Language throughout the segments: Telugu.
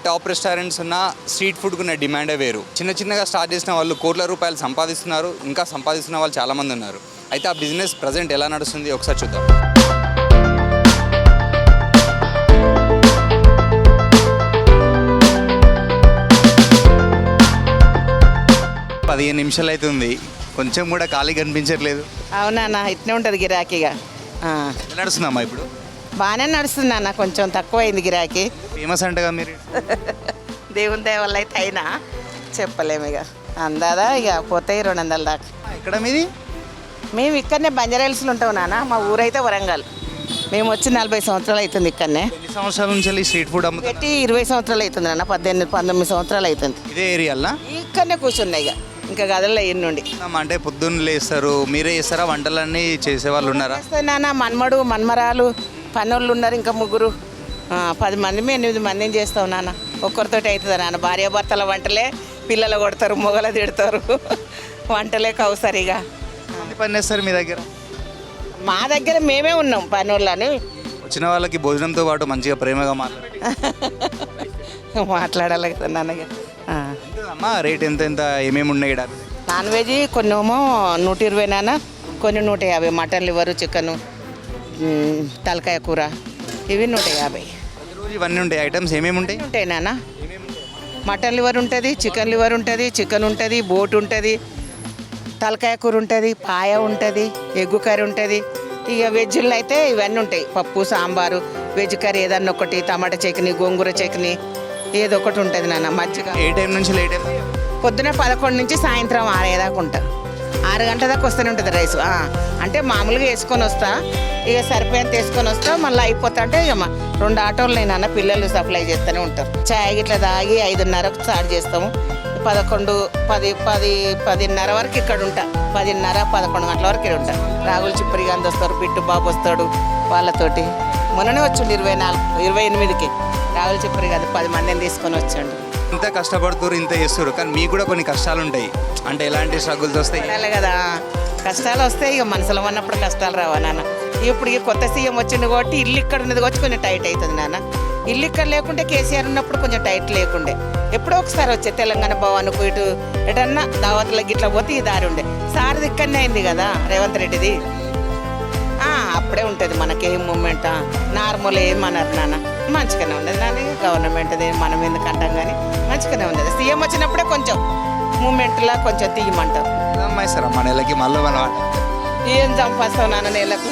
టాప్ రెస్టారెంట్స్ ఉన్న స్ట్రీట్ ఫుడ్కు ఉన్న డిమాండే వేరు. చిన్నగా స్టార్ట్ చేసిన వాళ్ళు కోట్ల రూపాయలు సంపాదిస్తున్నారు, ఇంకా సంపాదిస్తున్న వాళ్ళు చాలామంది ఉన్నారు. అయితే ఆ బిజినెస్ ప్రజెంట్ ఎలా నడుస్తుంది ఒకసారి చూద్దాం. 15 నిమిషాలు అవుతుంది, కొంచెం కూడా ఖాళీ కనిపించట్లేదు. అవునా, ఇట్నే ఉంటుంది గిరాకీగా. ఎలా నడుస్తుందమ్మా ఇప్పుడు? బాగానే నడుస్తుంది అన్న, కొంచెం తక్కువైంది గిరాకీ. ఫేమస్ అంటగా మీరు. దేవుని దయ వల్ల అయితే అయినా చెప్పలేము ఇక, అందాదా ఇక పోతాయి 200 దాకా. ఇక్కడ మీది? మేము ఇక్కడనే బంజారాహిల్స్లో ఉంటాం నాన్న, మా ఊరైతే వరంగల్. మేము వచ్చి 40 సంవత్సరాలు అవుతుంది ఇక్కడనే. ఎన్ని సంవత్సరాల నుంచి స్ట్రీట్ ఫుడ్ అమ్ముతారు? పెట్టి 20 సంవత్సరాలు అవుతుంది నాన్న, 18-19 సంవత్సరాలు అవుతుంది. ఇదే ఏరియాలో ఇక్కడనే కూర్చున్నాయి ఇక, ఇంకా గదల్లో ఎన్నుండి. అంటే పొద్దున్న లేస్తారు, మీరే చేస్తారా? వంటలన్నీ చేసేవాళ్ళు ఉన్నారా? నాన్న మన్మడు మన్మరాలు పనులు ఉన్నారు, ఇంకా 3 10 మంది 8 మందిని చేస్తాం నాన్న. ఒక్కరితోటి అవుతుందా నాన్న? భార్యాభర్తల వంటలే, పిల్లలు కొడతారు, మొగల తిడతారు, వంటలే కౌసరిగా. పని చేస్తారు మీ దగ్గర? మా దగ్గర మేమే ఉన్నాం పనులని. వచ్చిన వాళ్ళకి భోజనంతో పాటు మంచిగా ప్రేమగా మాట్లాడాలి కదా నాన్నగా. అమ్మా రేట్ ఎంత ఏమేమి ఉన్నాయి? నాన్ వెజ్ కొన్నేమో 120 నాన్న, కొన్ని 150. మటన్ లివరు, చికెను, తలకాయ కూర ఇవి 150. రోజు ఇవన్నీ ఉంటాయి ఐటమ్స్ ఏమేమి ఉంటాయి నాన్న. మటన్ లివర్ ఉంటుంది, చికెన్ లివర్ ఉంటుంది, చికెన్ ఉంటుంది, బోట్ ఉంటుంది, తలకాయ కూర ఉంటుంది, పాయ ఉంటుంది, ఎగ్గు కర్రీ ఉంటుంది. ఇక వెజ్లో అయితే ఇవన్నీ ఉంటాయి, పప్పు సాంబారు, వెజ్ కర్రీ ఏదన్నా ఒకటి, టమాటా చట్నీ, గోంగూర చట్నీ ఏదో ఒకటి ఉంటుంది నాన్న. మజ్జిగ. ఏ టైం నుంచి లేట్? పొద్దున 11 నుంచి సాయంత్రం 6 దాకా ఉంటా. 6 గంటల దాకా వస్తూనే ఉంటుంది రైస్. అంటే మామూలుగా వేసుకొని వస్తా, ఇక సరిపోయేంత వేసుకొని వస్తా, మళ్ళీ అయిపోతా అంటే ఇక 2 ఆటోలు నాన్న పిల్లలు సప్లై చేస్తూనే ఉంటారు. చాయ్ గిట్లా తాగి 5:30కు స్టార్ట్ చేస్తాము. 11, 10, 10:30 వరకు ఇక్కడ ఉంటా. 10:30, 11 గంటల వరకు ఇక్కడ ఉంటా. రాగులు చిప్పరి గాంధీ వస్తారు, పిట్టు బాబు వస్తాడు వాళ్ళతోటి. మొన్ననే వచ్చిండు 28కి రాగులు చిప్పరి గాంధీ 10 మందిని తీసుకొని వచ్చాడు. ఇంత కష్టపడుతున్నారు, ఇంత చేస్తారు, కానీ మీకు కూడా కొన్ని కష్టాలు ఉంటాయి. అంటే ఎలాంటి స్ట్రగుల్స్ వస్తాయి కదా? కష్టాలు వస్తాయి ఇక, మనసులో ఉన్నప్పుడు కష్టాలు రావా నాన్న. ఇప్పుడు ఇక కొత్త సీఎం వచ్చింది కాబట్టి ఇల్లు ఇక్కడ ఉన్నది వచ్చి కొంచెం టైట్ అవుతుంది నాన్న. ఇల్లు ఇక్కడ లేకుంటే కేసీఆర్ ఉన్నప్పుడు కొంచెం టైట్ లేకుండే. ఎప్పుడో ఒకసారి వచ్చే తెలంగాణ భవన్కు ఇటు ఎటన్నా దావతులకి ఇట్లా పోతే ఈ దారి ఉండే. సార్ది ఇక్కడనే అయింది కదా రేవంత్ రెడ్డిది. అప్పుడే ఉంటుంది మనకి మూమెంట్. నార్మల్ ఏమన్నారు నాన్న, మంచిగానే ఉండదు నాన్న. గవర్నమెంట్ది మనం ఎందుకు అంటాం కానీ మంచిగానే ఉండదు. సీఎం వచ్చినప్పుడే కొంచెం మూమెంట్లా కొంచెం తీయమంటారు. సార్ మన నెలకి మళ్ళీ ఏం సంపాదిస్తావు నాన్న నెలకు?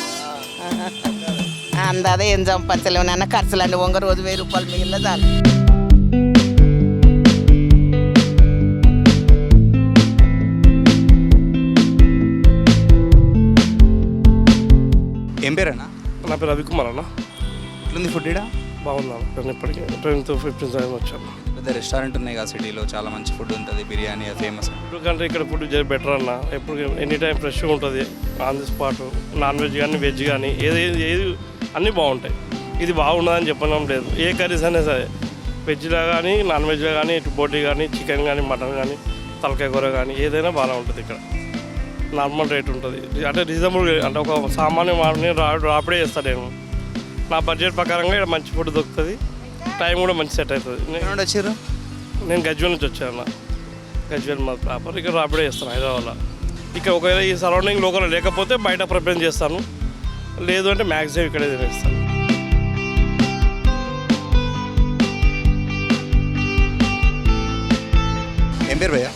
అందాదా ఏం సంపాదించలేవు నాన్న. ఖర్చులండి వంగ రోజు 1000 రూపాయలు మిగిలిన చాలు. ఏం పేరేనా? నా పేరు రవికుమార్ అన్న. ఎట్లుంది ఫుడ్? బాగున్నాను. నేను ఇప్పటికీ 10-15 వచ్చాను. పెద్ద రెస్టారెంట్ ఉన్నాయి కదా సిటీలో, చాలా మంచి ఫుడ్ ఉంటుంది, బిర్యానీ ఫేమస్. ఫుడ్ కంటే ఇక్కడ ఫుడ్ బెటర్ అన్న. ఎప్పుడు ఎనీ టైం ఫ్రెష్గా ఉంటుంది, on the spot. Non veg కానీ వెజ్ కానీ ఏది అన్నీ బాగుంటాయి. ఇది బాగుండదని చెప్పడం లేదు. ఏ కర్రీస్ అయినా సరే, వెజ్లో కానీ నాన్ వెజ్లో కానీ, ఇటు బోటీ కానీ, చికెన్ కానీ, మటన్ కానీ, తలకాయ కూర కానీ ఏదైనా బాగా ఉంటుంది ఇక్కడ. నార్మల్ రేట్ ఉంటుంది, అంటే రీజనబుల్. అంటే ఒక సామాన్య వాడిని రాపిడే చేస్తాను నేను. నా బడ్జెట్ ప్రకారంగా ఇక్కడ మంచి ఫుడ్ దొరుకుతుంది, టైం కూడా మంచి సెట్ అవుతుంది. వచ్చారు? నేను గజ్వేల్ నుంచి వచ్చాను. గజ్వేల్ మా ప్రాపర్. ఇక్కడ రాపిడే చేస్తాను హైదరాబాద్లో. ఇక్కడ ఒకవేళ ఈ సరౌండింగ్ లోకల్ లేకపోతే బయట ప్రిపేర్ చేస్తాను, లేదు అంటే మ్యాక్సిమం ఇక్కడే తినేస్తాను. ఏం పేరు భయ్యా?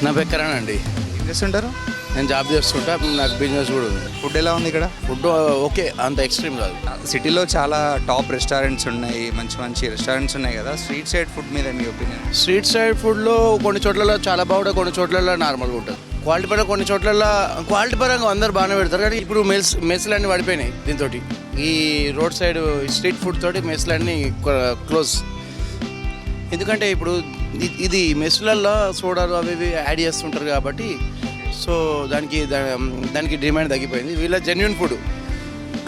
నా పేరు కరణ్ అండి. ఏం చేస్తుంటారు? నేను జాబ్ చేస్తుంటా, నాకు బిజినెస్ కూడా ఉంది. ఫుడ్ ఎలా ఉంది ఇక్కడ? ఫుడ్ ఓకే, అంత ఎక్స్ట్రీమ్ కాదు. సిటీలో చాలా టాప్ రెస్టారెంట్స్ ఉన్నాయి, మంచి రెస్టారెంట్స్ ఉన్నాయి కదా. స్ట్రీట్ సైడ్ ఫుడ్ మీద మీ ఒపీనియన్? స్ట్రీట్ సైడ్ ఫుడ్లో కొన్ని చోట్లలో చాలా బాగుంటుంది, కొన్ని చోట్లలో నార్మల్గా ఉంటుంది. క్వాలిటీ పరంగా కొన్ని చోట్లలో క్వాలిటీ పరంగా అందరు బాగానే పెడతారు, కానీ ఇప్పుడు మెస్లన్నీ పడిపోయినాయి. దీంతో ఈ రోడ్ సైడ్ స్ట్రీట్ ఫుడ్ తోటి మెస్లన్నీ క్లోజ్. ఎందుకంటే ఇప్పుడు ఇది మెస్లల్లో సోడాలు అవి ఇవి యాడ్ చేస్తుంటారు కాబట్టి, సో దానికి డిమాండ్ తగ్గిపోయింది. వీళ్ళ జెన్యున్ ఫుడ్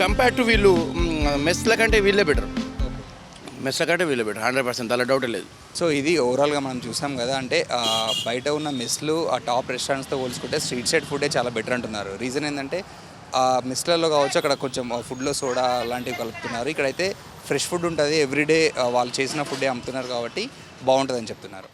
కంపేర్ టు వీళ్ళు మెస్ల కంటే వీళ్ళే బెటర్. 100%, అలా డౌటే లేదు. సో ఇది ఓవరాల్గా మనం చూసాం కదా. అంటే బయట ఉన్న మెస్లు ఆ టాప్ రెస్టారెంట్స్తో పోల్చుకుంటే స్ట్రీట్ సైడ్ ఫుడే చాలా బెటర్ అంటున్నారు. రీజన్ ఏంటంటే మెస్లలో కావచ్చు, అక్కడ కొంచెం ఫుడ్లో సోడా అలాంటివి కలుపుతున్నారు. ఇక్కడైతే ఫ్రెష్ ఫుడ్ ఉంటుంది ఎవ్రీడే వాళ్ళు చేసిన ఫుడ్డే అమ్ముతున్నారు కాబట్టి బాగుంటుందని చెప్తున్నారు.